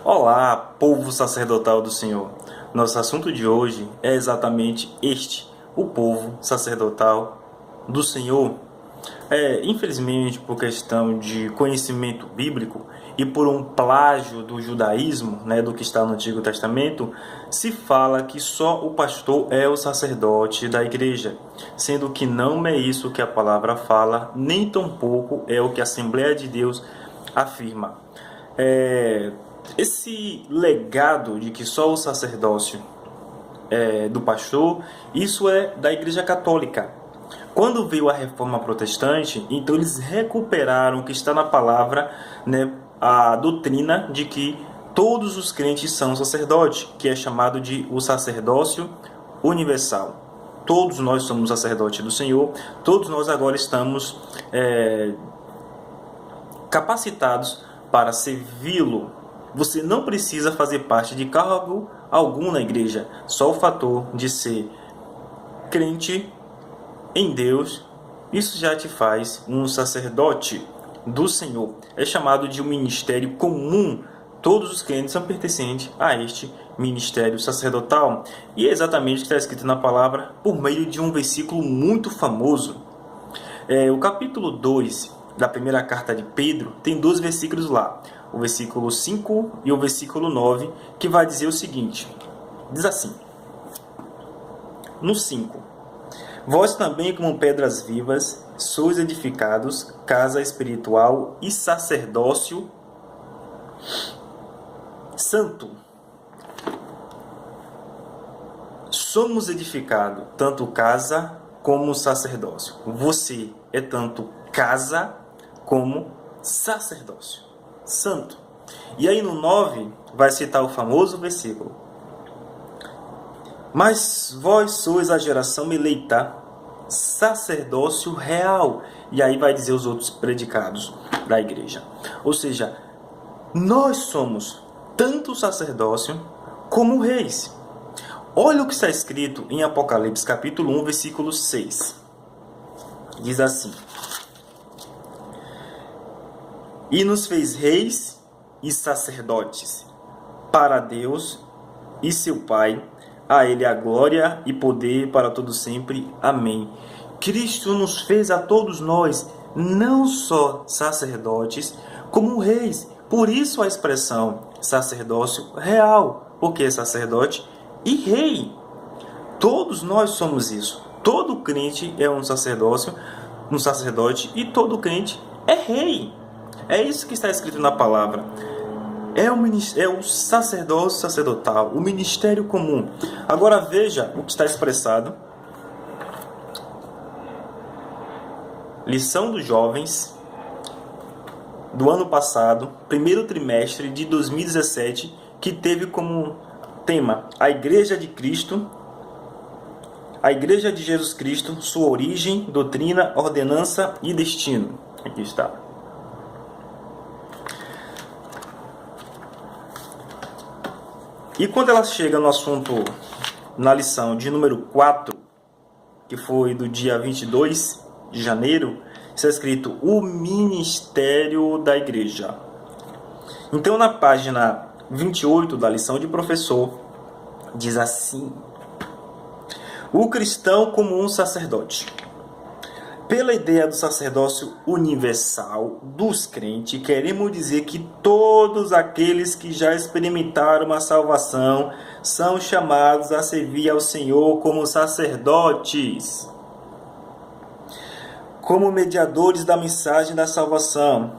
Olá, povo sacerdotal do Senhor. Nosso assunto de hoje é exatamente este, o povo sacerdotal do Senhor. Infelizmente, por questão de conhecimento bíblico e por um plágio do judaísmo, do que está no Antigo Testamento, se fala que só o pastor é o sacerdote da igreja, sendo que não é isso que a palavra fala, nem tampouco é o que a Assembleia de Deus afirma. Esse legado de que só o sacerdócio é do pastor, isso é da Igreja Católica. Quando veio a Reforma Protestante, então eles recuperaram o que está na palavra, a doutrina de que todos os crentes são sacerdotes, que é chamado de o sacerdócio universal. Todos nós somos sacerdotes do Senhor, todos nós agora estamos capacitados para servi-lo. Você não precisa fazer parte de cargo algum na igreja. Só o fator de ser crente em Deus, isso já te faz um sacerdote do Senhor. É chamado de um ministério comum. Todos os crentes são pertencentes a este ministério sacerdotal. E é exatamente o que está escrito na palavra por meio de um versículo muito famoso. O capítulo 2 da primeira carta de Pedro tem 2 versículos lá. O versículo 5 e o versículo 9, que vai dizer o seguinte. Diz assim. No 5. Vós também, como pedras vivas, sois edificados, casa espiritual e sacerdócio santo. Somos edificados, tanto casa como sacerdócio. Você é tanto casa como sacerdócio santo. E aí no 9 vai citar o famoso versículo. Mas vós sois a geração eleita, sacerdócio real. E aí vai dizer os outros predicados da igreja. Ou seja, nós somos tanto sacerdócio como reis. Olha o que está escrito em Apocalipse capítulo 1, versículo 6. Diz assim. E nos fez reis e sacerdotes para Deus e seu Pai. A Ele a glória e poder para todo sempre. Amém. Cristo nos fez a todos nós, não só sacerdotes, como reis. Por isso a expressão sacerdócio real, porque é sacerdote e rei. Todos nós somos isso. Todo crente é um sacerdote e todo crente é rei. É isso que está escrito na palavra. É o sacerdócio sacerdotal, o ministério comum. Agora veja o que está expressado. Lição dos jovens do ano passado, primeiro trimestre de 2017, que teve como tema a Igreja de Cristo, a Igreja de Jesus Cristo, sua origem, doutrina, ordenança e destino. Aqui está. E quando ela chega no assunto, na lição de número 4, que foi do dia 22 de janeiro, está escrito o ministério da igreja. Então, na página 28 da lição de professor, diz assim: o cristão como um sacerdote. Pela ideia do sacerdócio universal dos crentes, queremos dizer que todos aqueles que já experimentaram a salvação são chamados a servir ao Senhor como sacerdotes, como mediadores da mensagem da salvação.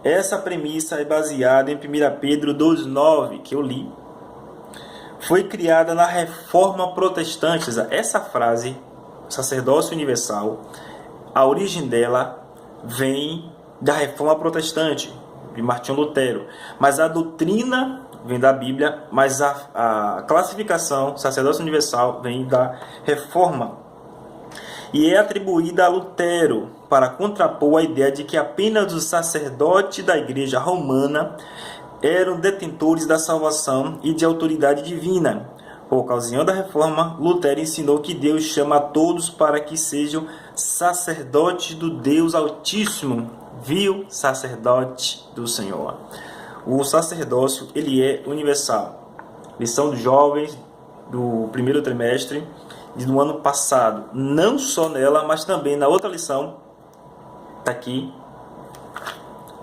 Essa premissa é baseada em 1 Pedro 2,9, que eu li. Foi criada na Reforma Protestante. Essa frase, sacerdócio universal, a origem dela vem da Reforma Protestante, de Martinho Lutero. Mas a doutrina vem da Bíblia, mas a classificação, sacerdócio universal, vem da Reforma. E é atribuída a Lutero para contrapor a ideia de que apenas os sacerdotes da Igreja Romana eram detentores da salvação e de autoridade divina. Por ocasião da reforma, Lutero ensinou que Deus chama a todos para que sejam sacerdotes do Deus Altíssimo, sacerdote do Senhor. o sacerdócio ele é universal. Lição dos jovens do primeiro trimestre do ano passado. Não só nela, mas também na outra lição, está aqui,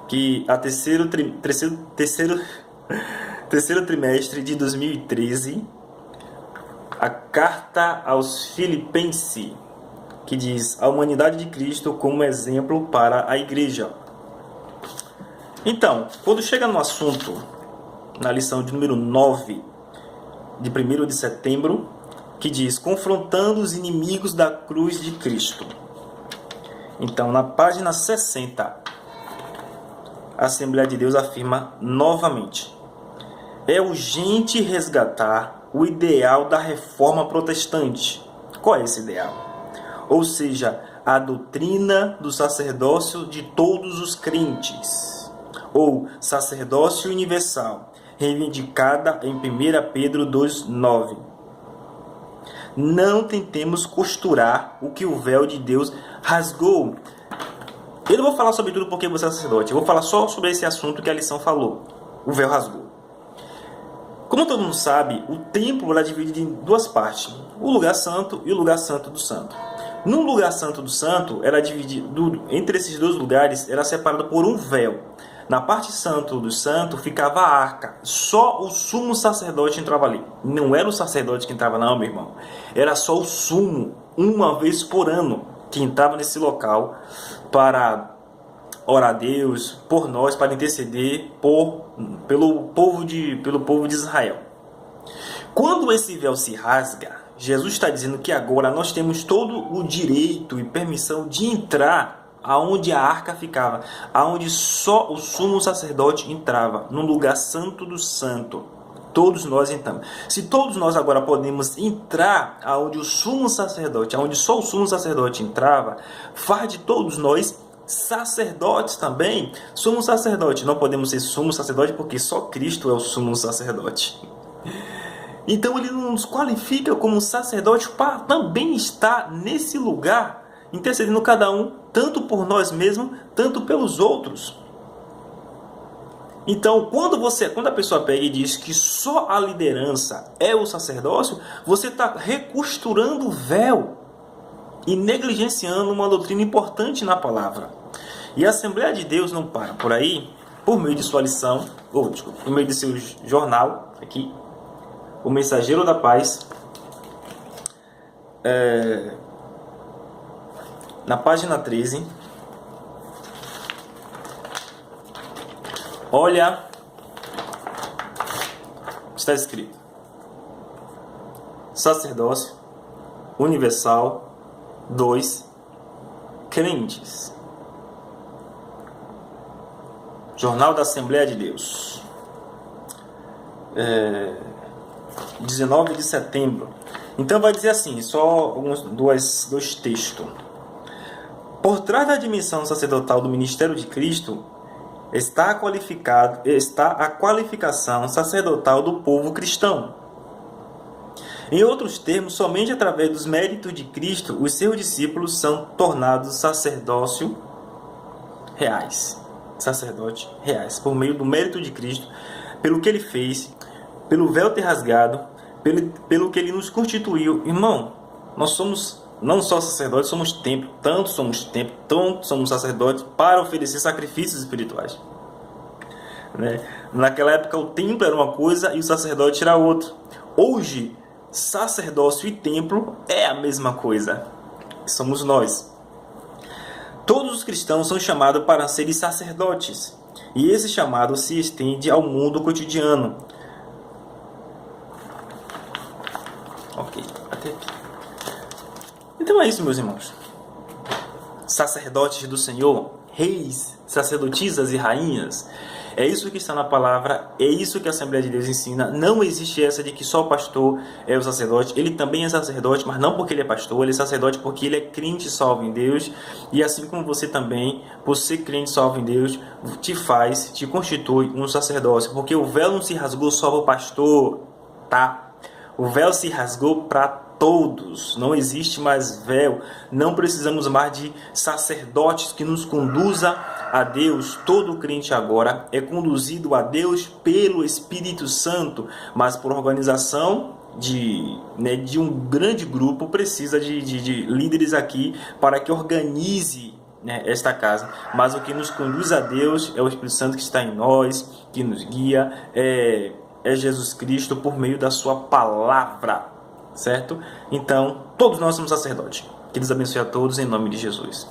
que a terceiro trimestre de 2013, a carta aos Filipenses, que diz a humanidade de Cristo como exemplo para a igreja. Então, quando chega no assunto, na lição de número 9, de 1º de setembro, que diz, confrontando os inimigos da cruz de Cristo. Então, na página 60, a Assembleia de Deus afirma novamente, é urgente resgatar o ideal da reforma protestante. Qual é esse ideal? Ou seja, a doutrina do sacerdócio de todos os crentes, ou sacerdócio universal, reivindicada em 1 Pedro 2,9. Não tentemos costurar o que o véu de Deus rasgou. Eu não vou falar sobre tudo porque você é sacerdote, eu vou falar só sobre esse assunto que a lição falou, o véu rasgou. Como todo mundo sabe, o templo era dividido em duas partes, o lugar santo e o lugar santo do santo. No lugar santo do santo, era dividido, entre esses dois lugares, era separado por um véu. Na parte santo do santo ficava a arca. Só o sumo sacerdote entrava ali. Não era o sacerdote que entrava não, meu irmão. Era só o sumo, uma vez por ano, que entrava nesse local para orar a Deus, por nós, para interceder pelo povo de Israel. Quando esse véu se rasga, Jesus está dizendo que agora nós temos todo o direito e permissão de entrar aonde a arca ficava, aonde só o sumo sacerdote entrava, no lugar santo do santo. Todos nós entramos. Se todos nós agora podemos entrar aonde o sumo sacerdote, aonde só o sumo sacerdote entrava, faz de todos nós sacerdotes também. Sumo sacerdote. Não podemos ser sumo sacerdote porque só Cristo é o sumo sacerdote. Então ele nos qualifica como sacerdote para também estar nesse lugar, intercedendo cada um, tanto por nós mesmos, tanto pelos outros. Então, quando a pessoa pega e diz que só a liderança é o sacerdócio, você está recosturando o véu e negligenciando uma doutrina importante na palavra. E a Assembleia de Deus não para por aí, por meio de sua lição, por meio de seu jornal, aqui, o Mensageiro da Paz, na página 13, olha, está escrito: sacerdócio universal 2, crentes. Jornal da Assembleia de Deus, 19 de setembro. Então vai dizer assim, só dois textos. Por trás da dimensão sacerdotal do ministério de Cristo está a qualificação sacerdotal do povo cristão. Em outros termos, somente através dos méritos de Cristo, os seus discípulos são tornados sacerdotes reais, por meio do mérito de Cristo, pelo que ele fez, pelo véu ter rasgado, pelo que ele nos constituiu. Irmão, nós somos não só sacerdotes, somos templo, tanto somos sacerdotes para oferecer sacrifícios espirituais. Naquela época o templo era uma coisa e o sacerdote era outra. Hoje, sacerdócio e templo é a mesma coisa. Somos nós. Todos os cristãos são chamados para serem sacerdotes. E esse chamado se estende ao mundo cotidiano. Ok, até aqui. Então é isso, meus irmãos. Sacerdotes do Senhor, reis, sacerdotisas e rainhas. É isso que está na palavra, é isso que a Assembleia de Deus ensina. Não existe essa de que só o pastor é o sacerdote. Ele também é sacerdote, mas não porque ele é pastor. Ele é sacerdote porque ele é crente salvo em Deus. E assim como você também, por ser crente salvo em Deus, te constitui um sacerdócio. Porque o véu não se rasgou só para o pastor, tá? O véu se rasgou para todos. Não existe mais véu. Não precisamos mais de sacerdotes que nos conduza a Deus, todo crente agora é conduzido a Deus pelo Espírito Santo, mas por organização de um grande grupo, precisa de líderes aqui para que organize, né, esta casa. Mas o que nos conduz a Deus é o Espírito Santo que está em nós, que nos guia, é Jesus Cristo por meio da sua palavra, certo? Então, todos nós somos sacerdotes. Que Deus abençoe a todos em nome de Jesus.